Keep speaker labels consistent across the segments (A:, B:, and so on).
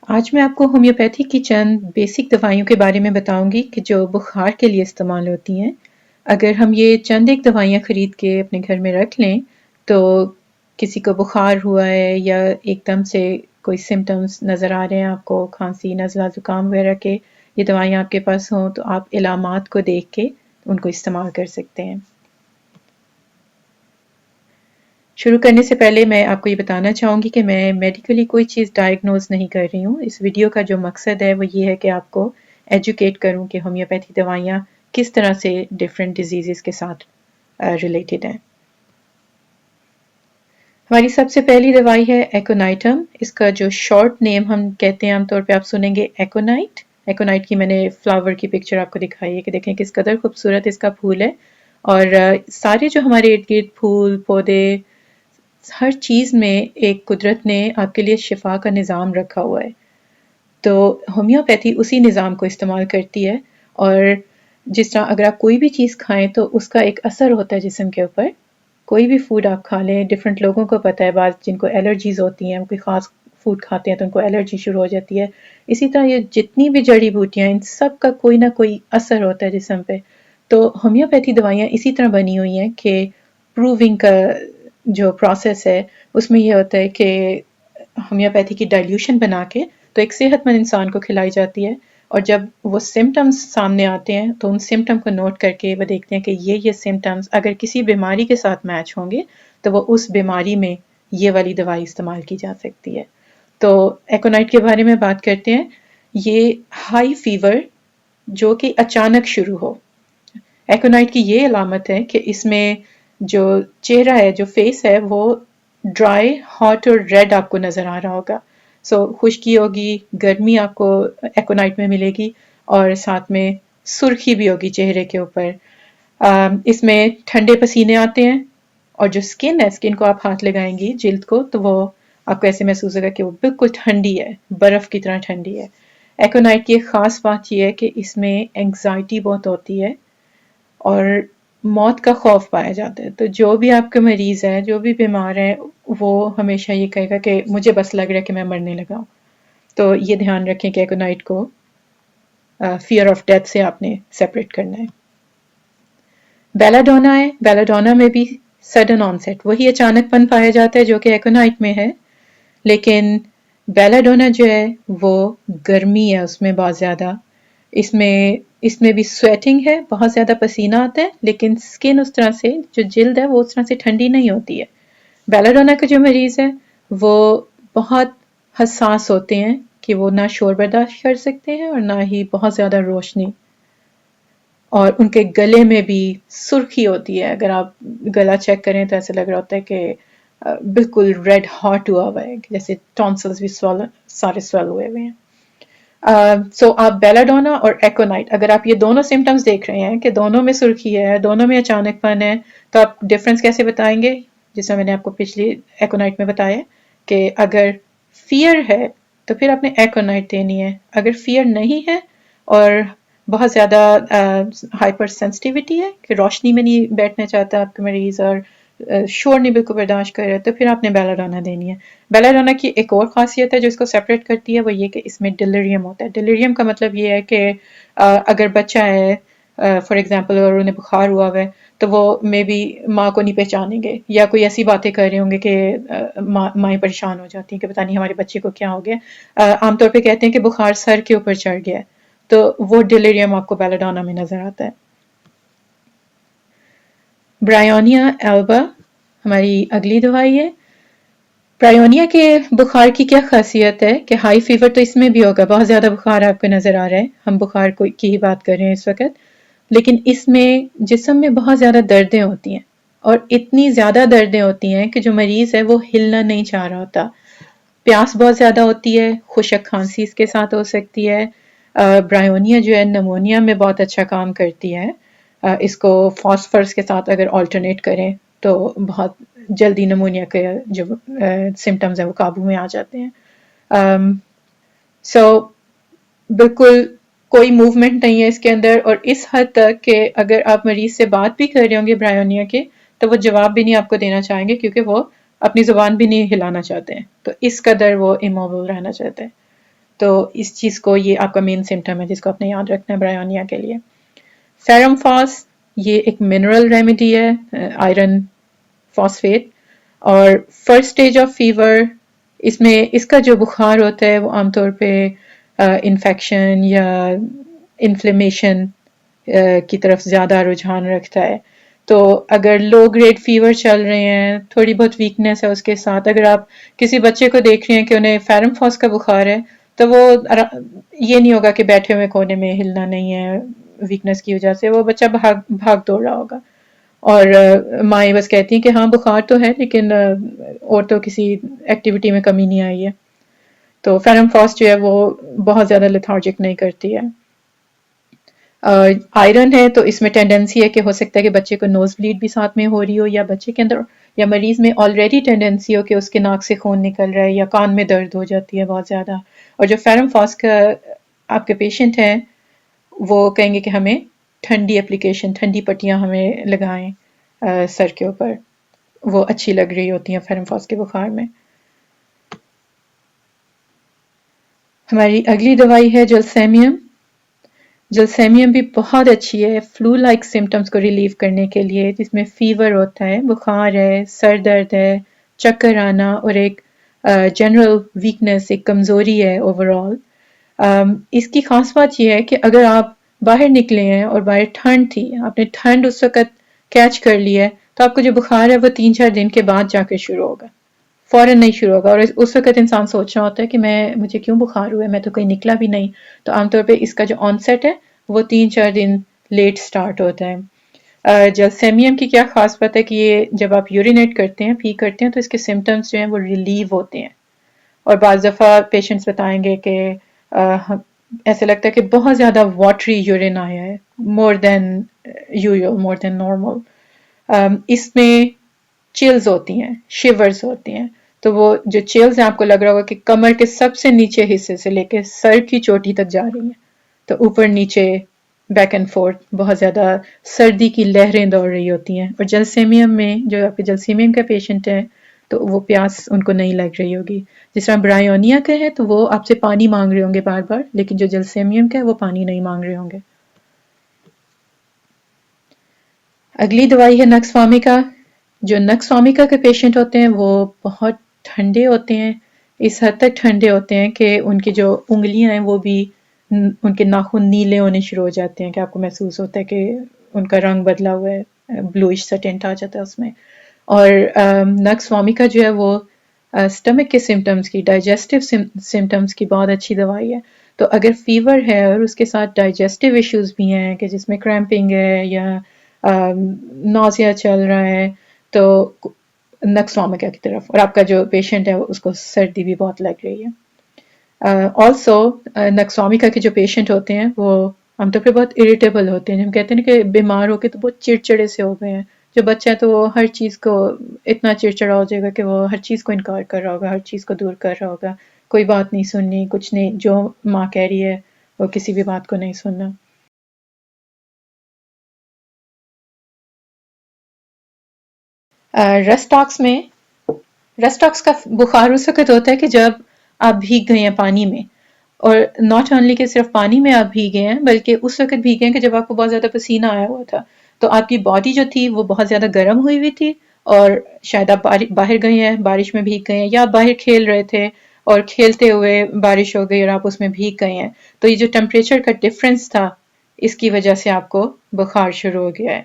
A: آج میں آپ کو ہومیوپیتھی کی چند بیسک دوائیوں کے بارے میں بتاؤں گی کہ جو بخار کے لیے استعمال ہوتی ہیں۔ اگر ہم یہ چند ایک دوائیاں خرید کے اپنے گھر میں رکھ لیں تو کسی کو بخار ہوا ہے یا ایک دم سے کوئی سمٹمز نظر آ رہے ہیں آپ کو، کھانسی، نزلہ، زکام وغیرہ کے، یہ دوائیاں آپ کے پاس ہوں تو آپ علامات کو دیکھ کے ان کو استعمال کر سکتے ہیں۔ شروع کرنے سے پہلے میں آپ کو یہ بتانا چاہوں گی کہ میں میڈیکلی کوئی چیز ڈائگنوز نہیں کر رہی ہوں۔ اس ویڈیو کا جو مقصد ہے وہ یہ ہے کہ آپ کو ایجوکیٹ کروں کہ ہومیوپیتھی دوائیاں کس طرح سے ڈیفرنٹ ڈیزیزز کے ساتھ ریلیٹڈ ہیں۔ ہماری سب سے پہلی دوائی ہے ایکونائٹم۔ اس کا جو شارٹ نیم ہم کہتے ہیں عام طور پہ آپ سنیں گے ایکونائٹ۔ ایکونائٹ کی میں نے فلاور کی پکچر آپ کو دکھائی ہے کہ دیکھیں کس قدر خوبصورت اس کا پھول ہے، اور سارے جو ہمارے ارد گرد پھول پودے، ہر چیز میں ایک قدرت نے آپ کے لیے شفا کا نظام رکھا ہوا ہے، تو ہومیوپیتھی اسی نظام کو استعمال کرتی ہے۔ اور جس طرح اگر آپ کوئی بھی چیز کھائیں تو اس کا ایک اثر ہوتا ہے جسم کے اوپر، کوئی بھی فوڈ آپ کھا لیں، ڈفرینٹ لوگوں کو پتہ ہے، بعض جن کو الرجیز ہوتی ہیں کوئی خاص فوڈ کھاتے ہیں تو ان کو الرجی شروع ہو جاتی ہے، اسی طرح یہ جتنی بھی جڑی بوٹیاں ان سب کا کوئی نہ کوئی اثر ہوتا ہے جسم پہ۔ تو ہومیوپیتھی دوائیاں اسی طرح بنی ہوئی ہیں کہ پروونگ کا جو پروسیس ہے اس میں یہ ہوتا ہے کہ ہومیوپیتھی کی ڈائلیوشن بنا کے تو ایک صحت مند انسان کو کھلائی جاتی ہے، اور جب وہ سمٹمز سامنے آتے ہیں تو ان سمٹم کو نوٹ کر کے وہ دیکھتے ہیں کہ یہ سمٹمز اگر کسی بیماری کے ساتھ میچ ہوں گے تو وہ اس بیماری میں یہ والی دوائی استعمال کی جا سکتی ہے۔ تو ایکونائٹ کے بارے میں بات کرتے ہیں۔ یہ ہائی فیور جو کہ اچانک شروع ہو، ایکونائٹ کی یہ علامت ہے کہ اس میں جو چہرہ ہے، جو فیس ہے، وہ ڈرائی، ہاٹ اور ریڈ آپ کو نظر آ رہا ہوگا۔ خشکی ہوگی، گرمی آپ کو ایکونائٹ میں ملے گی، اور ساتھ میں سرخی بھی ہوگی چہرے کے اوپر۔ اس میں ٹھنڈے پسینے آتے ہیں، اور جو سکن ہے، سکن کو آپ ہاتھ لگائیں گی، جلد کو، تو وہ آپ کو ایسے محسوس ہوگا کہ وہ بالکل ٹھنڈی ہے، برف کی طرح ٹھنڈی ہے۔ ایکونائٹ کی ایک خاص بات یہ ہے کہ اس میں انگزائٹی بہت ہوتی ہے اور موت کا خوف پایا جاتا ہے، تو جو بھی آپ کے مریض ہے، جو بھی بیمار ہے، وہ ہمیشہ یہ کہے گا کہ مجھے بس لگ رہا ہے کہ میں مرنے لگا ہوں۔ تو یہ دھیان رکھیں کہ ایکونائٹ کو فیئر آف ڈیتھ سے آپ نے سیپریٹ کرنا ہے۔ بیلاڈونا ہے، بیلاڈونا میں بھی سڈن آنسیٹ، وہی اچانک پن پایا جاتا ہے جو کہ ایکونائٹ میں ہے، لیکن بیلاڈونا جو ہے وہ گرمی ہے اس میں بہت زیادہ، اس میں بھی سویٹنگ ہے، بہت زیادہ پسینہ آتا ہے، لیکن سکن اس طرح سے، جو جلد ہے وہ اس طرح سے ٹھنڈی نہیں ہوتی ہے۔ بیلاڈونا کا جو مریض ہے وہ بہت حساس ہوتے ہیں کہ وہ نہ شور برداشت کر سکتے ہیں اور نہ ہی بہت زیادہ روشنی، اور ان کے گلے میں بھی سرخی ہوتی ہے، اگر آپ گلا چیک کریں تو ایسا لگ رہا ہوتا ہے کہ بالکل ریڈ ہاٹ ہوا ہوا ہے، جیسے ٹونسلز بھی سارے سویل ہوئے ہوئے ہیں۔ آپ بیلاڈونا اور ایکونائٹ، اگر آپ یہ دونوں سمٹمز دیکھ رہے ہیں کہ دونوں میں سرخی ہے، دونوں میں اچانک پن ہے، تو آپ ڈفرنس کیسے بتائیں گے؟ جیسا میں نے آپ کو پچھلی ایکونائٹ میں بتایا کہ اگر فیئر ہے تو پھر آپ نے ایکونائٹ دینی ہے، اگر فیئر نہیں ہے اور بہت زیادہ ہائپر سینسٹیوٹی ہے کہ روشنی میں نہیں بیٹھنا چاہتا آپ کا مریض اور شور نہیں بالکل برداشت کر رہا، تو پھر آپ نے بیلاڈونا دینی ہے۔ بیلاڈونا کی ایک اور خاصیت ہے جو اس کو سیپریٹ کرتی ہے، وہ یہ کہ اس میں ڈیلیریم ہوتا ہے۔ ڈیلیریم کا مطلب یہ ہے کہ اگر بچہ ہے فار ایگزامپل اور انہیں بخار ہوا ہے تو وہ مے بی ماں کو نہیں پہچانیں گے، یا کوئی ایسی باتیں کر رہے ہوں گے کہ مائیں پریشان ہو جاتی ہیں کہ پتہ نہیں ہمارے بچے کو کیا ہو گیا۔ عام طور پہ کہتے ہیں کہ بخار سر کے اوپر چڑھ گیا ہے، تو وہ ڈیلیریم آپ کو بیلاڈونا میں نظر آتا ہے۔ برائیونیا البا ہماری اگلی دوائی ہے۔ برائیونیا کے بخار کی کیا خاصیت ہے کہ ہائی فیور تو اس میں بھی ہوگا، بہت زیادہ بخار آپ کو نظر آ رہا ہے، ہم بخار کی ہی بات کر رہے ہیں اس وقت، لیکن اس میں جسم میں بہت زیادہ دردیں ہوتی ہیں، اور اتنی زیادہ دردیں ہوتی ہیں کہ جو مریض ہے وہ ہلنا نہیں چاہ رہا ہوتا، پیاس بہت زیادہ ہوتی ہے، خشک کھانسی اس کے ساتھ ہو سکتی ہے۔ برائیونیا جو ہے نمونیا میں بہت اچھا کام کرتی ہے، اس کو فاسفورس کے ساتھ اگر آلٹرنیٹ کریں تو بہت جلدی نمونیا کے جو سمٹمز ہیں وہ قابو میں آ جاتے ہیں۔ بالکل کوئی موومنٹ نہیں ہے اس کے اندر، اور اس حد تک کہ اگر آپ مریض سے بات بھی کر رہے ہوں گے برائیونیا کے تو وہ جواب بھی نہیں آپ کو دینا چاہیں گے، کیونکہ وہ اپنی زبان بھی نہیں ہلانا چاہتے ہیں، تو اس قدر وہ اموبل رہنا چاہتے ہیں۔ تو اس چیز کو یہ آپ کا مین سمٹم ہے جس کو آپ نے یاد رکھنا ہے برایونیا کے لیے. فیرم فاس یہ ایک منرل ریمیڈی ہے آئرن فاسفیٹ. اور فرسٹ اسٹیج آف فیور اس میں اس کا جو بخار ہوتا ہے وہ عام طور پہ انفیکشن یا انفلیمیشن کی طرف زیادہ رجحان رکھتا ہے. تو اگر لو گریڈ فیور چل رہے ہیں، تھوڑی بہت ویکنیس ہے اس کے ساتھ، اگر آپ کسی بچے کو دیکھ رہے ہیں کہ انہیں فیرم فاس کا بخار ہے تو وہ یہ نہیں ہوگا کہ بیٹھے ہوئے کونے میں ہلنا نہیں ہے ویکنس کی وجہ سے، وہ بچہ بھاگ دوڑ رہا ہوگا. اور مائیں بس کہتی ہیں کہ ہاں بخار تو ہے لیکن اور تو کسی ایکٹیویٹی میں کمی نہیں آئی ہے. تو فیرم فاس جو ہے وہ بہت زیادہ لیتھارجک نہیں کرتی ہے. آئرن ہے تو اس میں ٹینڈنسی ہے کہ ہو سکتا ہے کہ بچے کو نوز بلیڈ بھی ساتھ میں ہو رہی ہو، یا بچے کے اندر یا مریض میں آلریڈی ٹینڈنسی ہو کہ اس کے ناک سے خون نکل رہا ہے یا کان میں درد ہو جاتی ہے بہت زیادہ. اور جو فیرم فاس کا آپ کے پیشنٹ ہیں وہ کہیں گے کہ ہمیں ٹھنڈی اپلیکیشن، ٹھنڈی پٹیاں ہمیں لگائیں سر کے اوپر، وہ اچھی لگ رہی ہوتی ہیں فیرم فاس کے بخار میں. ہماری اگلی دوائی ہے جلسیمیم. جلسیمیم بھی بہت اچھی ہے فلو لائک سمٹمز کو ریلیو کرنے کے لیے، جس میں فیور ہوتا ہے، بخار ہے، سر درد ہے، چکر آنا اور ایک جنرل ویکنس، ایک کمزوری ہے اوور آل. اس کی خاص بات یہ ہے کہ اگر آپ باہر نکلے ہیں اور باہر ٹھنڈ تھی، آپ نے ٹھنڈ اس وقت کیچ کر لی ہے، تو آپ کو جو بخار ہے وہ 3-4 دن کے بعد جا کے شروع ہوگا، فوراً نہیں شروع ہوگا. اور اس وقت انسان سوچ رہا ہوتا ہے کہ مجھے کیوں بخار ہوا ہے، میں تو کہیں نکلا بھی نہیں. تو عام طور پہ اس کا جو آنسیٹ ہے وہ 3-4 دن لیٹ سٹارٹ ہوتا ہے. جلسیمیم کی کیا خاص بات ہے کہ یہ جب آپ یورینیٹ کرتے ہیں، پی کرتے ہیں، تو اس کے سمٹمز جو ہیں وہ ریلیو ہوتے ہیں. اور بعض دفعہ پیشنٹس بتائیں گے کہ ایسے لگتا ہے کہ بہت زیادہ واٹری یورین آیا ہے، مور دین یوزول، مور دین نارمل. اس میں چلز ہوتی ہیں، شیورز ہوتی ہیں. تو وہ جو چلز ہیں آپ کو لگ رہا ہوگا کہ کمر کے سب سے نیچے حصے سے لے کے سر کی چوٹی تک جا رہی ہیں. تو اوپر نیچے بیک اینڈ فورتھ بہت زیادہ سردی کی لہریں دوڑ رہی ہوتی ہیں. اور جلسیمیم میں جو آپ کے جلسیمیم کا پیشنٹ ہے تو وہ پیاس ان کو نہیں لگ رہی ہوگی. جس طرح برایونیا کا ہے تو وہ آپ سے پانی مانگ رہے ہوں گے بار بار، لیکن جو جلسیمیم کا ہے وہ پانی نہیں مانگ رہے ہوں گے. اگلی دوائی ہے نکس وامیکا. جو نکس وامیکا کے پیشنٹ ہوتے ہیں وہ بہت ٹھنڈے ہوتے ہیں، اس حد تک ٹھنڈے ہوتے ہیں کہ ان کی جو انگلیاں ہیں وہ بھی، ان کے ناخن نیلے ہونے شروع ہو جاتے ہیں، کہ آپ کو محسوس ہوتا ہے کہ ان کا رنگ بدلا ہوا ہے، بلوئش سا ٹینٹ آ جاتا ہے اس میں. اور نکس وامیکا جو ہے وہ سٹمک کے سمٹمز کی، ڈائجسٹو سمٹمز کی بہت اچھی دوائی ہے. تو اگر فیور ہے اور اس کے ساتھ ڈائجسٹو ایشوز بھی ہیں کہ جس میں کریمپنگ ہے یا نوزیا چل رہا ہے، تو نکس وامیکا کی طرف. اور آپ کا جو پیشنٹ ہے اس کو سردی بھی بہت لگ رہی ہے. آلسو نکس وامیکا کے جو پیشنٹ ہوتے ہیں وہ عام طور پہ بہت اریٹیبل ہوتے ہیں. ہم کہتے ہیں کہ بیمار ہو کے تو بہت چڑچڑے سے ہو گئے ہیں. جو بچہ ہے تو وہ ہر چیز کو اتنا چڑچڑا ہو جائے گا کہ وہ ہر چیز کو انکار کر رہا ہوگا، ہر چیز کو دور کر رہا ہوگا، کوئی بات نہیں سننی، کچھ نہیں، جو ماں کہہ رہی ہے وہ کسی بھی بات کو نہیں سننا. رسٹاکس کا بخار اس وقت ہوتا ہے کہ جب آپ بھیگ گئے ہیں پانی میں، اور ناٹ اونلی کہ صرف پانی میں آپ بھیگے ہیں بلکہ اس وقت بھیگے ہیں کہ جب آپ کو بہت زیادہ پسینہ آیا ہوا تھا. تو آپ کی باڈی جو تھی وہ بہت زیادہ گرم ہوئی ہوئی تھی، اور شاید آپ باہر گئے ہیں، بارش میں بھیگ گئے ہیں، یا آپ باہر کھیل رہے تھے اور کھیلتے ہوئے بارش ہو گئی اور آپ اس میں بھیگ گئے ہیں. تو یہ جو ٹیمپریچر کا ڈفرینس تھا اس کی وجہ سے آپ کو بخار شروع ہو گیا ہے.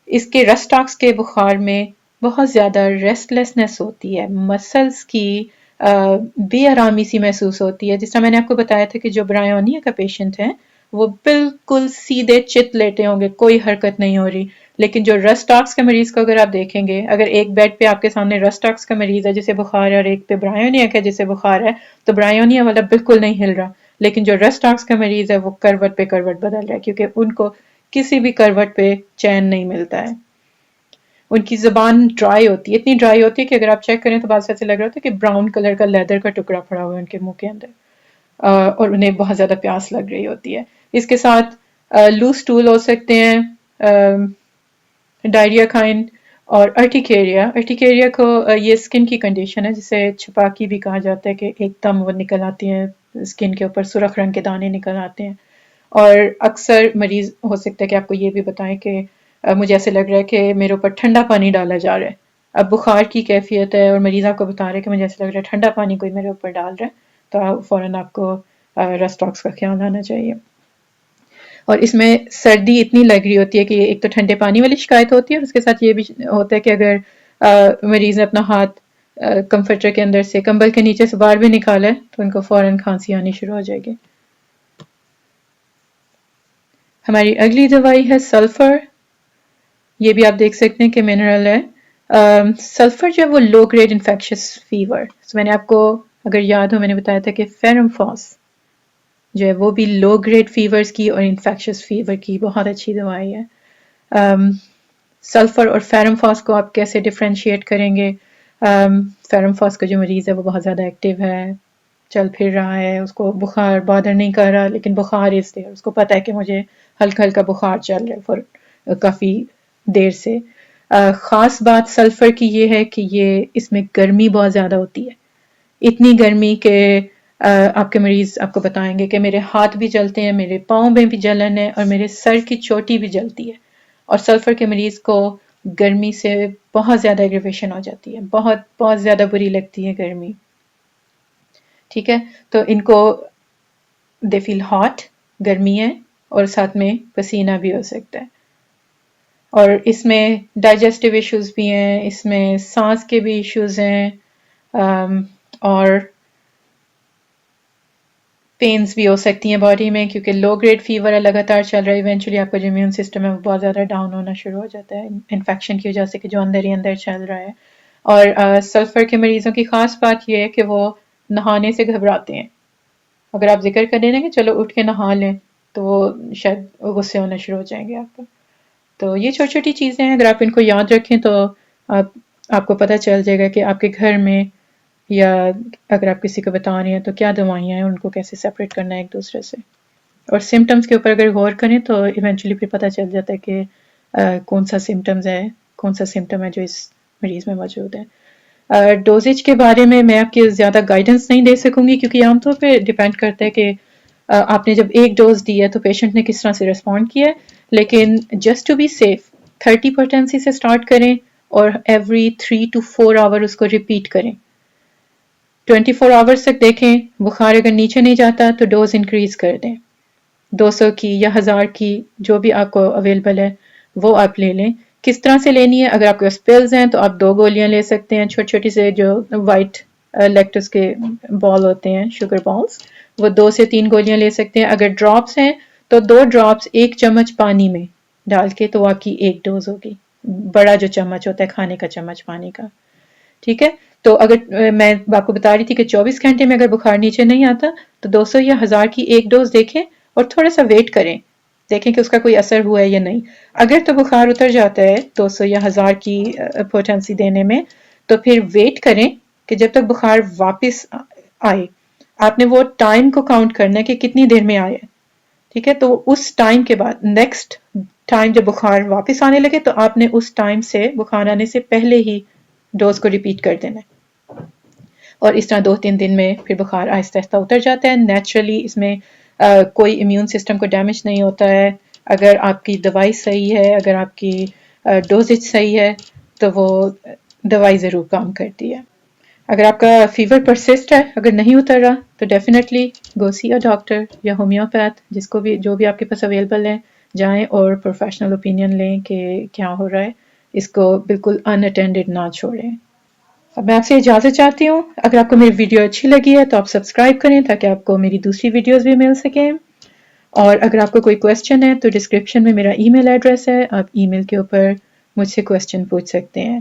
A: اس کے رسٹاکس کے بخار میں بہت زیادہ ریسٹلیسنس ہوتی ہے، مسلز کی بے آرامی سی محسوس ہوتی ہے. جس طرح میں نے آپ کو بتایا تھا کہ جو برایونیا کا پیشنٹ ہے وہ بالکل سیدھے چت لیٹے ہوں گے، کوئی حرکت نہیں ہو رہی. لیکن جو رسٹاکس کے مریض کو اگر آپ دیکھیں گے، اگر ایک بیڈ پہ آپ کے سامنے رسٹاکس کا مریض ہے جسے بخار ہے اور ایک پہ برایونیا کا جسے بخار ہے، تو برایونیا والا بالکل نہیں ہل رہا، لیکن جو رسٹاکس کا مریض ہے وہ کروٹ پہ کروٹ بدل رہا ہے، کیونکہ ان کو کسی بھی کروٹ پہ چین نہیں ملتا ہے. ان کی زبان ڈرائی ہوتی ہے، اتنی ڈرائی ہوتی ہے کہ اگر آپ چیک کریں تو بعض ایسے لگ رہا ہوتا ہے کہ براؤن کلر کا لیدر کا ٹکڑا پڑا ہوا ہے ان کے منہ کے اندر، اور انہیں بہت زیادہ پیاس لگ رہی ہوتی ہے. اس کے ساتھ لوز ٹول ہو سکتے ہیں، ڈائریا کائنڈ، اور ارٹیکیریا کو یہ اسکن کی کنڈیشن ہے جسے چھپاکی بھی کہا جاتا ہے، کہ ایک دم وہ نکل آتی ہیں اسکن کے اوپر سرخ رنگ کے دانے نکل آتے ہیں. اور اکثر مریض ہو سکتا ہے کہ آپ کو یہ بھی بتائیں کہ مجھے ایسے لگ رہا ہے کہ میرے اوپر ٹھنڈا پانی ڈالا جا رہا ہے. اب بخار کی کیفیت ہے اور مریض آپ کو بتا رہے کہ مجھے ایسا لگ رہا ہے ٹھنڈا پانی کوئی میرے اوپر ڈال رہا ہے، تو فوراً آپ کو رسٹاکس کا خیال آنا چاہیے. اور اس میں سردی اتنی لگ رہی ہوتی ہے کہ ایک تو ٹھنڈے پانی والی شکایت ہوتی ہے، اور اس کے ساتھ یہ بھی ہوتا ہے کہ اگر مریض نے اپنا ہاتھ کمفرٹر کے اندر سے کمبل کے نیچے سے باہر بھی نکالا ہے تو ان کو فوراً کھانسی آنی شروع ہو جائے گی. ہماری اگلی دوائی ہے سلفر. یہ بھی آپ دیکھ سکتے ہیں کہ منرل ہے. سلفر جو ہے وہ لو گریڈ انفیکشس فیور، میں نے آپ کو اگر یاد ہو میں نے بتایا تھا کہ فیرمفاس جو ہے وہ بھی لو گریڈ فیورز کی اور انفیکشس فیور کی بہت اچھی دوائی ہے. سلفر اور فیرمفاس کو آپ کیسے ڈفرینشیٹ کریں گے؟ فیرمفاس کا جو مریض ہے وہ بہت زیادہ ایکٹیو ہے، چل پھر رہا ہے، اس کو بخار بادر نہیں کر رہا، لیکن بخار اس دے، اس کو پتہ ہے کہ مجھے ہلکا ہلکا بخار چل رہا ہے فور کافی دیر سے. خاص بات سلفر کی یہ ہے کہ یہ اس میں گرمی بہت زیادہ ہوتی ہے، اتنی گرمی کہ آپ کے مریض آپ کو بتائیں گے کہ میرے ہاتھ بھی جلتے ہیں، میرے پاؤں میں بھی جلن ہے، اور میرے سر کی چوٹی بھی جلتی ہے. اور سلفر کے مریض کو گرمی سے بہت زیادہ ایگریویشن ہو جاتی ہے، بہت بہت زیادہ بری لگتی ہے گرمی. ٹھیک ہے، تو ان کو دے فیل ہاٹ، گرمی ہے اور ساتھ میں پسینہ بھی ہو سکتا ہے. اور اس میں ڈائجسٹیو ایشوز بھی ہیں، اس میں سانس کے بھی ایشوز ہیں، اور پینز بھی ہو سکتی ہیں باڈی میں، کیونکہ لو گریڈ فیور ہے، لگاتار چل رہا ہے، ایونچولی آپ کا جو امیون سسٹم ہے وہ بہت زیادہ ڈاؤن ہونا شروع ہو جاتا ہے انفیکشن کی وجہ سے کہ جو اندر ہی اندر چل رہا ہے. اور سلفر کے مریضوں کی خاص بات یہ ہے کہ وہ نہانے سے گھبراتے ہیں. اگر آپ ذکر کریں نا کہ چلو اٹھ کے نہا لیں تو وہ شاید غصے ہونا شروع ہو جائیں گے آپ کو. تو یہ چھوٹی چھوٹی چیزیں ہیں، اگر آپ ان کو یاد رکھیں تو آپ کو پتہ چل جائے گا کہ آپ کے گھر میں یا اگر آپ کسی کو بتا رہے ہیں تو کیا دوائیاں ہیں، ان کو کیسے سیپریٹ کرنا ہے ایک دوسرے سے. اور سمٹمز کے اوپر اگر غور کریں تو ایونچولی پھر پتہ چل جاتا ہے کہ کون سا سمٹمز ہے، کون سا سمٹم ہے جو اس مریض میں موجود ہے. ڈوزیج کے بارے میں آپ کی زیادہ گائیڈنس نہیں دے سکوں گی، کیونکہ عام طور پہ ڈیپینڈ کرتا ہے کہ آپ نے جب ایک ڈوز دی ہے تو پیشنٹ نے کس طرح سے رسپونڈ کیا ہے. لیکن just to be safe 30 potency سے سٹارٹ کریں اور ایوری 3 to 4 آور اس کو ریپیٹ کریں. 24 آورس تک دیکھیں، بخار اگر نیچے نہیں جاتا تو ڈوز انکریز کر دیں، 200 کی یا 1000 کی جو بھی آپ کو اویلیبل ہے وہ آپ لے لیں. کس طرح سے لینی ہے؟ اگر آپ کے پاس پلز ہیں تو آپ 2 گولیاں لے سکتے ہیں، چھوٹی چھوٹی سے جو وائٹ لیکٹس کے بال ہوتے ہیں، شوگر بالز، وہ 2 سے 3 گولیاں لے سکتے ہیں. اگر ڈراپس ہیں تو 2 ڈراپس 1 چمچ پانی میں ڈال کے تو آپ کی 1 ڈوز ہوگی، بڑا جو چمچ ہوتا ہے کھانے کا چمچ پانی کا. ٹھیک ہے، تو اگر میں آپ کو بتا رہی تھی کہ 24 گھنٹے میں اگر بخار نیچے نہیں آتا تو 200 یا 1000 کی 1 ڈوز دیکھیں اور تھوڑا سا ویٹ کریں، دیکھیں کہ اس کا کوئی اثر ہوا ہے یا نہیں. اگر تو بخار اتر جاتا ہے 200 یا 1000 کی پوٹینسی دینے میں تو پھر ویٹ کریں کہ جب تک بخار واپس آئے. آپ نے وہ ٹائم کو کاؤنٹ کرنا ہے کہ کتنی دیر میں آئے. ٹھیک ہے، تو اس ٹائم کے بعد نیکسٹ ٹائم جب بخار واپس آنے لگے تو آپ نے اس ٹائم سے بخار آنے سے پہلے ہی ڈوز کو ریپیٹ کر دینا ہے. اور اس طرح 2-3 دن میں پھر بخار آہستہ آہستہ اتر جاتا ہے. نیچرلی اس میں کوئی امیون سسٹم کو ڈیمیج نہیں ہوتا ہے. اگر آپ کی دوائی صحیح ہے، اگر آپ کی ڈوزج صحیح ہے تو وہ دوائی ضرور کام کرتی ہے. اگر آپ کا فیور پرسسٹ ہے، اگر نہیں اتر رہا تو ڈیفینیٹلی گو سی اے ڈاکٹر یا ہومیوپیتھ، جس کو بھی جو بھی آپ کے پاس اویلیبل ہے، جائیں اور پروفیشنل اوپینین لیں کہ کیا ہو رہا ہے. اس کو بالکل ان اٹینڈڈ نہ چھوڑیں. اب میں آپ سے اجازت چاہتی ہوں. اگر آپ کو میری ویڈیو اچھی لگی ہے تو آپ سبسکرائب کریں تاکہ آپ کو میری دوسری ویڈیوز بھی مل سکیں. اور اگر آپ کو کوئی کویسچن ہے تو ڈسکرپشن میں میرا ای میل ایڈریس ہے، آپ ای میل کے اوپر مجھ سے کویسچن پوچھ سکتے ہیں.